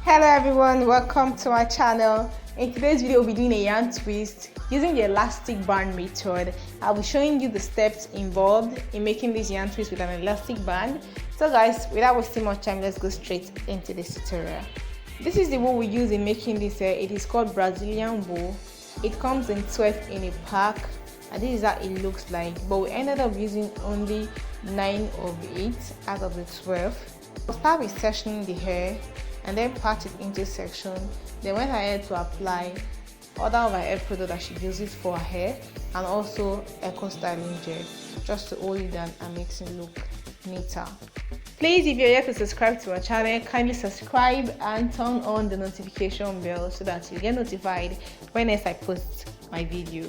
Hello everyone, welcome to my channel. In today's video we'll be doing a yarn twist using the elastic band method. I'll be showing you the steps involved in making this yarn twist with an elastic band. So guys, without wasting much time, let's go straight into this tutorial. This is the wool we use in making this hair. It is called Brazilian wool. It comes in 12 in a pack and this is how it looks like, but we ended up using only 9 of it out of the 12. We'll start with sectioning the hair and then part it into section. Then went ahead to apply other of her hair product that she uses for her hair and also eco styling gel just to hold it down and makes it look neater. Please, if you're yet to subscribe to our channel, kindly subscribe and turn on the notification bell so that you get notified when I post my video.